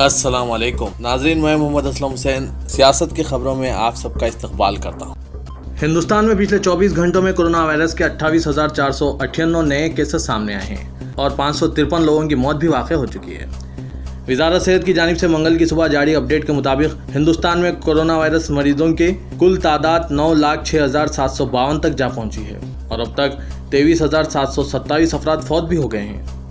अस्सलाम वालेकुम नाजरीन, मैं मोहम्मद असलम हुसैन सियासत की खबरों में आप सबका इस्तकबाल करता हूँ। हिंदुस्तान में पिछले 24 घंटों में कोरोना वायरस के 28,498 नए केसेस सामने आए हैं और 553 लोगों की मौत भी वाक़ई हो चुकी है। वजारत सेहत की जानिब से मंगल की सुबह जारी अपडेट के मुताबिक हिंदुस्तान में कोरोना वायरस मरीजों की कुल तादाद 9,06,752 तक जा पहुँची है और अब तक 23,727 अफराद फौत भी हो गए हैं।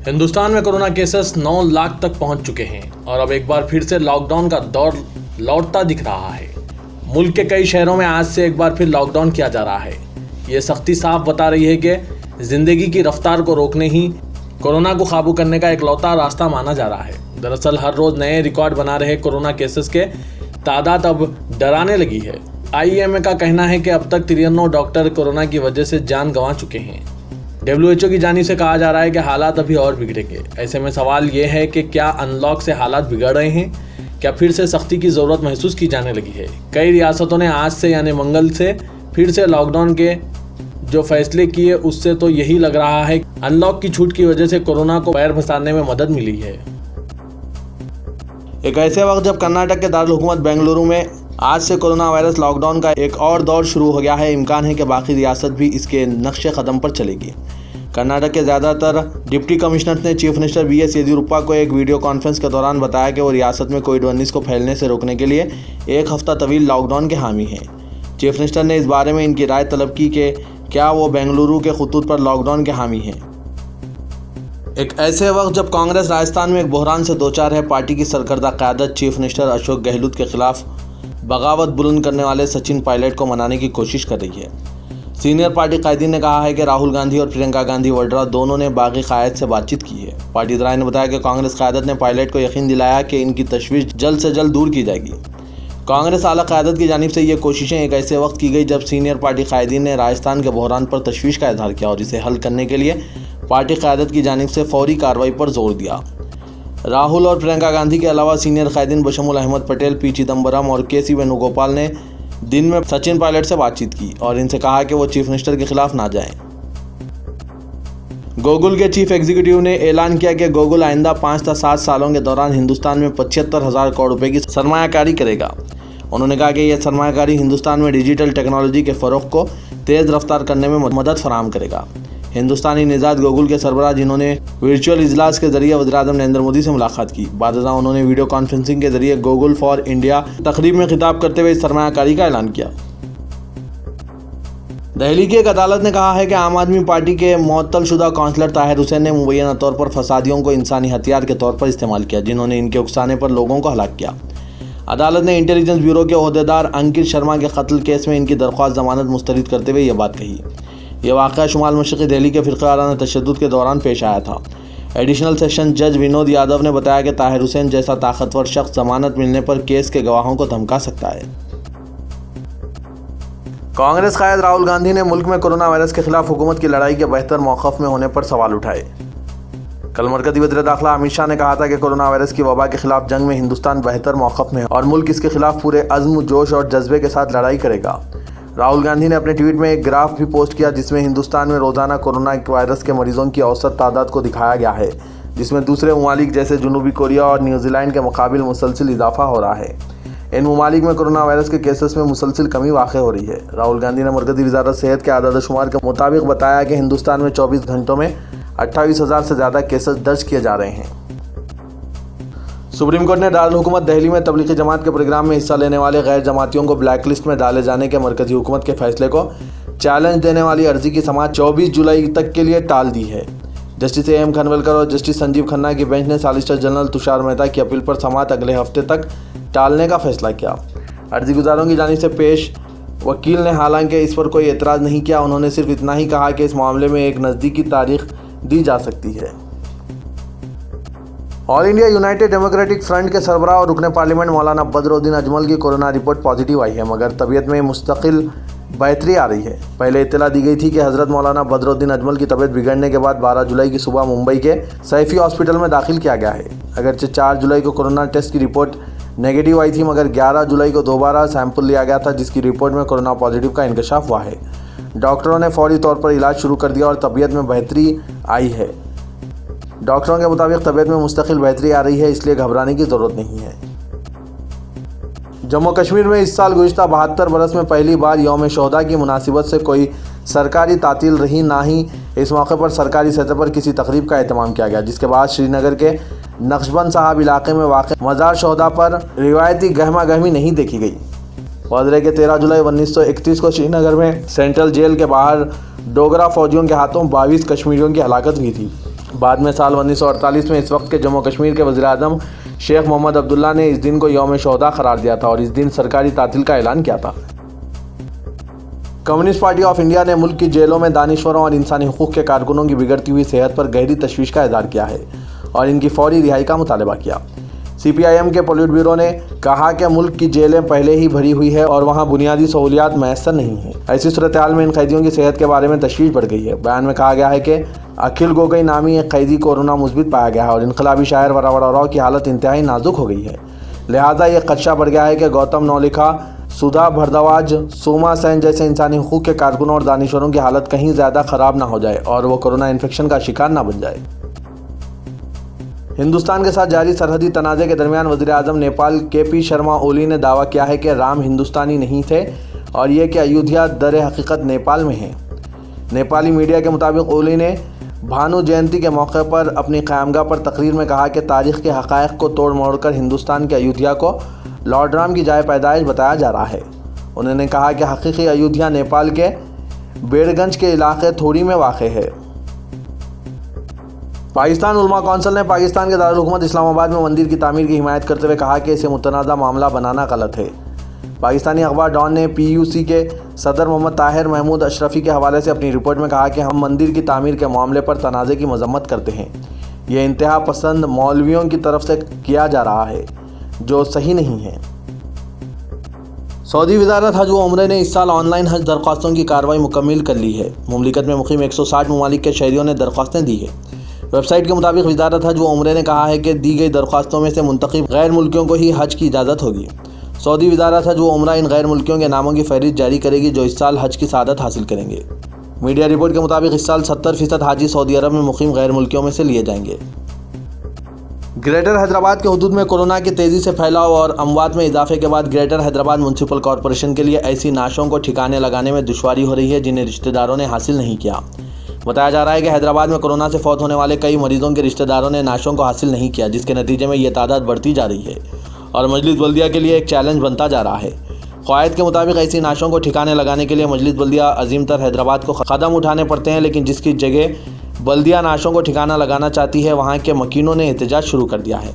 हिंदुस्तान में कोरोना केसेस 9 लाख तक पहुंच चुके हैं और अब एक बार फिर से लॉकडाउन का दौर लौटता दिख रहा है। मुल्क के कई शहरों में आज से एक बार फिर लॉकडाउन किया जा रहा है। ये सख्ती साफ बता रही है कि जिंदगी की रफ्तार को रोकने ही कोरोना को काबू करने का इकलौता रास्ता माना जा रहा है। दरअसल हर रोज नए रिकॉर्ड बना रहे कोरोना केसेस के तादाद अब डराने लगी है। IEMA का कहना है कि अब तक 93 डॉक्टर कोरोना की वजह से जान गंवा चुके हैं। WHO की जानिब से कहा जा रहा है कि हालात अभी और बिगड़ेंगे। ऐसे में सवाल ये है कि क्या अनलॉक से हालात बिगड़ रहे हैं? क्या फिर से सख्ती की ज़रूरत महसूस की जाने लगी है? कई रियासतों ने आज से यानी मंगल से फिर से लॉकडाउन के जो फैसले किए उससे तो यही लग रहा है अनलॉक की छूट की वजह से कोरोना को पैर फंसाने में मदद मिली है। एक ऐसे वक्त जब कर्नाटक के दारुल हुकूमत बेंगलुरु में आज से कोरोना वायरस लॉकडाउन का एक और दौर शुरू हो गया है, इम्कान है कि बाकी रियासत भी इसके नक्शे कदम पर चलेगी। कर्नाटक के ज़्यादातर डिप्टी कमिश्नर्स ने चीफ मिनिस्टर BS येदियुरप्पा को एक वीडियो कॉन्फ्रेंस के दौरान बताया कि वो रियासत में कोविड-19 को फैलने से रोकने के लिए एक हफ्ता तवील लॉकडाउन के हामी हैं। चीफ मिनिस्टर ने इस बारे में इनकी राय तलब की कि क्या वो बेंगलुरु के खतूत पर लॉकडाउन के हामी हैं। एक ऐसे वक्त जब कांग्रेस राजस्थान में एक बहरान से दो चार है, पार्टी की सरकर्दा क़यादत चीफ मिनिस्टर अशोक गहलोत के खिलाफ बगावत बुलंद करने वाले सचिन पायलट को मनाने की कोशिश कर रही है। सीनियर पार्टी कायदीन ने कहा है कि राहुल गांधी और प्रियंका गांधी वड्रा दोनों ने बागी क़यादत से बातचीत की है। पार्टी दराय ने बताया कि कांग्रेस क़यादत ने पायलट को यकीन दिलाया कि इनकी तशवीश जल्द से जल्द दूर की जाएगी। कांग्रेस आला क़यादत की जानिब से ये कोशिशें एक ऐसे वक्त की गई जब सीनियर पार्टी कायदीन ने राजस्थान के बहरान पर तशवीश का इजहार किया और इसे हल करने के लिए पार्टी क़यादत की जानिब से फौरी कार्रवाई पर जोर दिया। राहुल और प्रियंका गांधी के अलावा सीनियर कायदीन बशमुल अहमद पटेल, P चिदम्बरम और KC वेणुगोपाल ने दिन में सचिन पायलट से बातचीत की और इनसे कहा कि वो चीफ मिनिस्टर के खिलाफ ना जाएं। गूगल के चीफ एग्जीक्यूटिव ने ऐलान किया कि गूगल आइंदा 5 से 7 सालों के दौरान हिंदुस्तान में 75,000 करोड़ रुपए की सरमायाकारी करेगा। उन्होंने कहा कि यह सरमायाकारी हिंदुस्तान में डिजिटल टेक्नोलॉजी के फ़रोग़ को तेज़ रफ्तार करने में मदद फराहम करेगा। हिंदुस्तानी निज़ाद गूगल के सरबराह जिन्होंने वर्चुअल इजलास के जरिए वज़ीर-ए-आज़म नरेंद्र मोदी से मुलाकात की, बादशाह उन्होंने वीडियो कॉन्फ्रेंसिंग के जरिए गूगल फॉर इंडिया तकरीब में खिताब करते हुए इस सरमायाकारी का ऐलान किया। दिल्ली की एक अदालत ने कहा है कि आम आदमी पार्टी के मुअत्तलशुदा काउंसलर ताहिर हुसैन ने मुबैना तौर पर फसादियों को इंसानी हथियार के तौर पर इस्तेमाल किया, जिन्होंने इनके उकसाने पर लोगों को हलाक किया। अदालत ने इंटेलिजेंस ब्यूरो के ओहदेदार अंकित शर्मा के कत्ल केस में इनकी दरख्वास्त जमानत मुस्तरद करते हुए यह बात कही। यह वाक़या शुमाल मशरक़ी दिल्ली के फ़िरक़ावाराना तशद्दुद के दौरान पेश आया था। एडिशनल सेशन जज विनोद यादव ने बताया कि ताहिर हुसैन जैसा ताकतवर शख्स जमानत मिलने पर केस के गवाहों को धमका सकता है। कांग्रेस क़ायद राहुल गांधी ने मुल्क में कोरोना वायरस के खिलाफ हुकूमत की लड़ाई के बेहतर मौक़िफ़ में होने पर सवाल उठाए। कल मरकज़ी वज़ीर दाखिला अमित शाह ने कहा था कि कोरोना वायरस की वबा के खिलाफ जंग में हिंदुस्तान बेहतर मौक़िफ़ में है और मुल्क इसके खिलाफ पूरे अज़्म, जोश और जज्बे के साथ लड़ाई करेगा। राहुल गांधी ने अपने ट्वीट में एक ग्राफ भी पोस्ट किया जिसमें हिंदुस्तान में रोज़ाना कोरोना वायरस के मरीजों की औसत तादाद को दिखाया गया है, जिसमें दूसरे ममालिक जैसे जनूबी कोरिया और न्यूजीलैंड के मुकाबिल मुसलसिल इजाफा हो रहा है। इन ममालिक में कोरोना वायरस के केसेस में मुसलसिल कमी वाक़ हो रही है। राहुल गांधी ने मरकज़ी वज़ारत सेहत के आदाद शुमार के मुताबिक बताया कि हिंदुस्तान में 24 घंटों में 28,000 से ज़्यादा केसेस दर्ज किए जा रहे हैं। सुप्रीम कोर्ट ने दारुल हुकूमत दिल्ली में तबलीगी जमात के प्रोग्राम में हिस्सा लेने वाले गैर जमातियों को ब्लैक लिस्ट में डाले जाने के मरकज़ी हुकूमत के फैसले को चैलेंज देने वाली अर्जी की समाअत 24 जुलाई तक के लिए टाल दी है। जस्टिस AM खनविलकर और जस्टिस संजीव खन्ना की बेंच ने सॉलिसिटर जनरल तुषार मेहता की अपील पर समाअत अगले हफ्ते तक टालने का फैसला किया। अर्जी गुजारों की जानिब से पेश वकील ने हालांकि इस पर कोई एतराज़ नहीं किया। उन्होंने सिर्फ इतना ही कहा कि इस मामले में एक नज़दीकी तारीख दी जा सकती है। All India United democratic front के सरबराह और रुकने पार्लियामेंट मौलाना बदरुद्दीन अजमल की कोरोना रिपोर्ट पॉजिटिव आई है, मगर तबीयत में मुस्तकिल बेहतरी आ रही है। पहले इत्तला दी गई थी कि हज़रत मौलाना बदरुद्दीन अजमल की तबीयत बिगड़ने के बाद 12 जुलाई की सुबह मुंबई के सैफी हॉस्पिटल में दाखिल किया गया है। अगरचे 4 जुलाई को कोरोना टेस्ट की रिपोर्ट नेगेटिव आई थी, मगर 11 जुलाई को दोबारा सैंपल लिया गया था जिसकी रिपोर्ट में कोरोना पॉजिटिव का इंकशाफ हुआ है। डॉक्टरों ने फौरी तौर पर इलाज शुरू कर दिया और तबीयत में बेहतरी आई है। डॉक्टरों के मुताबिक तबीयत में मुस्तकिल बेहतरी आ रही है, इसलिए घबराने की ज़रूरत नहीं है। जम्मू कश्मीर में इस साल गुज़िश्ता 72 बरस में पहली बार यौम शोहदा की मुनासिबत से कोई सरकारी तातील रही, ना ही इस मौके पर सरकारी सतह पर किसी तकरीब का एहतमाम किया गया, जिसके बाद श्रीनगर के नक्शबंद साहब इलाके में वाक़ मज़ार शोहदा पर रिवायती गहमा गहमी नहीं देखी गई। गुज़रे के 13 जुलाई 1931 को श्रीनगर में सेंट्रल जेल के बाहर डोगरा फौजियों के हाथों 22 कश्मीरियों की हलाकत हुई थी। बाद में साल 1948 में इस वक्त के जम्मू कश्मीर के वज़ीर-ए-आज़म शेख मोहम्मद अब्दुल्ला ने इस दिन को यौम शोहदा करार दिया था और इस दिन सरकारी तातील का ऐलान किया था। कम्युनिस्ट पार्टी ऑफ इंडिया ने मुल्क की जेलों में दानिश्वरों और इंसानी हुकूक के कारकुनों की बिगड़ती हुई सेहत पर गहरी तशवीश का इज़हार किया है और इनकी फौरी रिहाई का मुतालबा किया। CPIM के पोलिट ब्यूरो ने कहा कि मुल्क की जेलें पहले ही भरी हुई है और वहां बुनियादी सहूलियात मैसर नहीं है। ऐसी सूरत हाल में इन कैदियों की सेहत के बारे में तशवीश बढ़ गई है। बयान में कहा गया है कि अखिल गोगोई नामी एक कैदी कोरोना मुस्बित पाया गया है और इनकलाबी शायर वरावड़ा राव की हालत इंतहाई नाजुक हो गई है। लिहाजा ये खदशा बढ़ गया है कि गौतम नौलिखा, सुधा भरद्वाज, सोमा सेन जैसे इंसानी हुकूक के कारकुनों और दानिशवरों की हालत कहीं ज़्यादा ख़राब ना हो जाए और वो कोरोना इन्फेक्शन का शिकार ना बन जाए। हिंदुस्तान के साथ जारी सरहदी तनाज़े के दरमियान वज़ीर-ए-आज़म नेपाल KP शर्मा ओली ने दावा किया है कि राम हिंदुस्तानी नहीं थे और ये कि अयोध्या दर हकीकत नेपाल में है। नेपाली मीडिया के मुताबिक ओली ने भानु जयंती के मौके पर अपनी क़यामगाह पर तकरीर में कहा कि तारीख़ के हक़ाइक़ को तोड़ मोड़ कर हिंदुस्तान के अयोध्या को लॉर्ड राम की जाए पैदाइश बताया जा रहा है। उन्होंने कहा कि हकीकी अयोध्या नेपाल के बेड़गंज के इलाके थोड़ी में वाक़ है। पाकिस्तान उलमा कौंसिल ने पाकिस्तान के दारुल हुकूमत इस्लामाबाद में मंदिर की तामीर की हिमायत करते हुए कहा कि इसे मुतनाज़ा मामला बनाना गलत है। पाकिस्तानी अखबार डॉन ने PUC के सदर मोहम्मद ताहिर महमूद अशरफी के हवाले से अपनी रिपोर्ट में कहा कि हम मंदिर की तामीर के मामले पर तनाज़े की मजम्मत करते हैं। यह इंतहा पसंद मौलवियों की तरफ से किया जा रहा है जो सही नहीं है। सऊदी वज़ारत हज व उम्रे ने इस साल ऑनलाइन हज दरख्वास्तों की कार्रवाई मुकम्मिल कर ली है। मुमलिकत में मुक़ीम 160 ममालिक के शहरियों ने दरख्वास्तें दी है। वेबसाइट के मुताबिक वज़ारत हज व उम्रे ने कहा है कि दी गई दरख्वास्तों में से मुंतखब गैर मुल्कियों को ही हज की इजाज़त होगी। सऊदी वज़ारत हज व उम्रा इन गैर मुल्कियों के नामों की फहरिस्त जारी करेगी जो इस साल हज की सआदत हासिल करेंगे। मीडिया रिपोर्ट के मुताबिक इस साल 70% हाजी सऊदी अरब में मुक़ीम गैर मुल्कियों में से लिए जाएंगे। ग्रेटर हैदराबाद के हुदूद में कोरोना के तेज़ी से फैलाव और अमवात में इजाफे के बाद ग्रेटर हैदराबाद म्यूनसिपल कॉरपोरेशन के लिए ऐसी नाशों को ठिकाने लगाने में दुश्वारी हो रही है जिन्हें रिश्तेदारों ने हासिल नहीं किया। बताया जा रहा है कि हैदराबाद में कोरोना से फौत होने वाले कई मरीजों के रिश्तेदारों ने नाशों को हासिल नहीं किया, जिसके नतीजे में ये तादाद बढ़ती जा रही है और मजलिस बल्दिया के लिए एक चैलेंज बनता जा रहा है। क़वायद के मुताबिक ऐसी नाशों को ठिकाने लगाने के लिए मजलिस बल्दिया अजीम तर हैदराबाद को कदम उठाने पड़ते हैं, लेकिन जिसकी जगह बल्दिया नाशों को ठिकाना लगाना चाहती है वहाँ के मकीनों ने एहतजाज शुरू कर दिया है।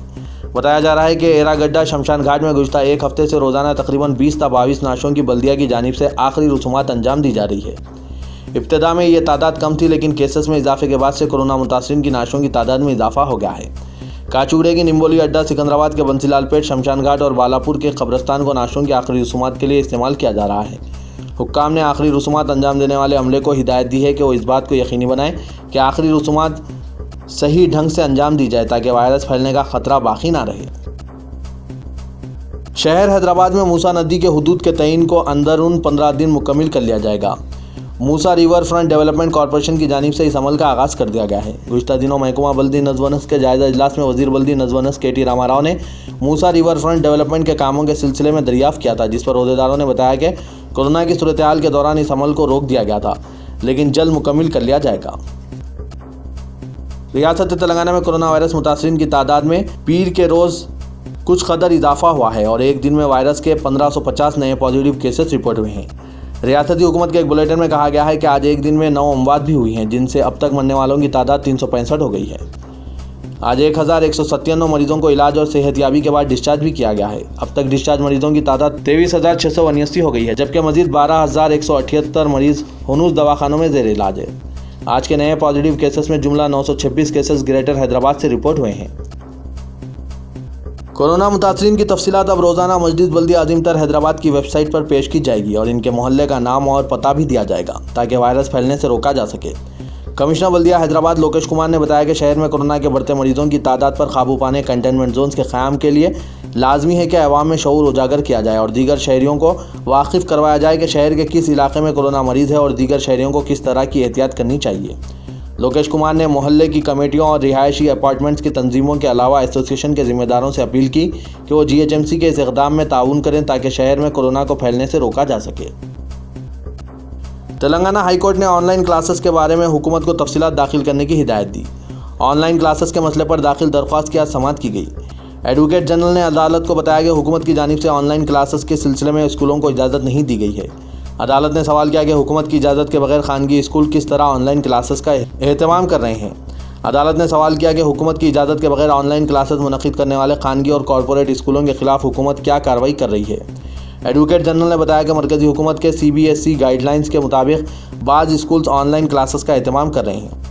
बताया जा रहा है कि एरागड्डा शमशान घाट में गुज़िश्ता एक हफ्ते से रोज़ाना तकरीबन 20 से 22 नाशों की बल्दिया की जानिब से आखिरी रसूमात अंजाम दी जा रही है। इब्तिदा में ये तादाद कम थी, लेकिन केसेस में इजाफे के बाद से कोरोना मुतासिरीन की नाशों की तादाद में इजाफा हो गया है। काचूड़े की निम्बोली अड्डा, सिकंदराबाद के बंसीलाल पेट, शमशान घाट और बालापुर के कब्रस्तान को नाशों की आखिरी रसूमात के लिए इस्तेमाल किया जा रहा है। हुक्काम ने आखिरी रसूमात अंजाम देने वाले अमले को हिदायत दी है कि वो इस बात को यकीनी बनाएं कि आखिरी रसूमात सही ढंग से अंजाम दी जाए ताकि वायरस फैलने का खतरा बाकी ना रहे। शहर हैदराबाद में मूसा नदी के हुदूद के तयीन को अंदरून 15 दिन मुकम्मिल कर लिया जाएगा। मूसा रिवर फ्रंट डेवलपमेंट कॉरपोरेशन की जानिब से इस अमल का आगाज़ कर दिया गया है। गुज़िश्ता दिनों महकमा बल्दी नज़्म-ओ-नस्क के जायज़ा इजलास में वज़ीर बल्दी नज़्म-ओ-नस्क KT रामाराव ने मूसा रिवर फ्रंट डेवलपमेंट के कामों के सिलसिले में दरियाफ़्त किया था, जिस पर अहदेदारों ने बताया कि कोरोना की सूरत हाल के दौरान इस अमल को रोक दिया गया था, लेकिन जल्द मुकम्मिल कर लिया जाएगा। रियासत तेलंगाना में कोरोना वायरस मुतासरीन की तादाद में पीर के रोज़ कुछ कदर इजाफा हुआ है और एक दिन में वायरस के 1550 नए पॉजिटिव केसेस रिपोर्ट हुए हैं। रियासती हुकूमत के एक बुलेटिन में कहा गया है कि आज एक दिन में 9 अमवात भी हुई हैं, जिनसे अब तक मरने वालों की तादाद 365 हो गई है। आज 1197 मरीजों को इलाज और सेहतयाबी के बाद डिस्चार्ज भी किया गया है। अब तक डिस्चार्ज मरीजों की तादाद 23,679 हो गई है, जबकि मजीद 12,178 मरीज हुनूस दवाखानों में ज़ेर इलाज है। आज के नए पॉजिटिव केसेस में जुमला 926 केसेस ग्रेटर हैदराबाद से रिपोर्ट हुए हैं। कोरोना मुतासरीन की तफसीलात अब रोज़ाना मजलिस बल्दिया अजीम तर हैदराबाद की वेबसाइट पर पेश की जाएगी और इनके मोहल्ले का नाम और पता भी दिया जाएगा ताकि वायरस फैलने से रोका जा सके। कमिश्नर बल्दिया हैदराबाद लोकेश कुमार ने बताया कि शहर में कोरोना के बढ़ते मरीजों की तादाद पर काबू पाने कंटेनमेंट जोन्स के क़याम के लिए लाजमी है कि अवाम में शऊर उजागर किया जाए और दीगर शहरियों को वाकिफ़ करवाया जाए कि शहर के किस इलाके में कोरोना मरीज़ है और दीगर शहरियों को किस तरह की एहतियात करनी चाहिए। लोकेश कुमार ने मोहल्ले की कमेटियों और रिहायशी अपार्टमेंट्स की तंजीमों के अलावा एसोसिएशन के जिम्मेदारों से अपील की कि वो जीएचएमसी के इस इक़दाम में ताउन करें ताकि शहर में कोरोना को फैलने से रोका जा सके। तेलंगाना हाईकोर्ट ने ऑनलाइन क्लासेस के बारे में हुकूमत को तफसीलात दाखिल करने की हिदायत दी। ऑनलाइन क्लासेस के मसले पर दाखिल दरख्वास्त की आज समाअत की गई। एडवोकेट जनरल ने अदालत को बताया कि हुकूमत की जानिब से ऑनलाइन क्लासेस के सिलसिले में स्कूलों को इजाज़त नहीं दी गई है। अदालत ने सवाल किया कि हुकूमत की इजाज़त के बगैर खानगी स्कूल किस तरह ऑनलाइन क्लासेस का एहतमाम कर रहे हैं। अदालत ने सवाल किया कि हुकूमत की इजाज़त के बगैर ऑनलाइन क्लासेस मुनक़िद करने वाले खानगी और कॉरपोरेट स्कूलों के खिलाफ हुकूमत क्या कार्रवाई कर रही है। एडवोकेट जनरल ने बताया कि मरकज़ी हुकूमत के CBSE गाइडलाइंस के मुताबिक बाज़ स्कूल्स ऑनलाइन क्लासेस का एहतमाम कर रहे हैं।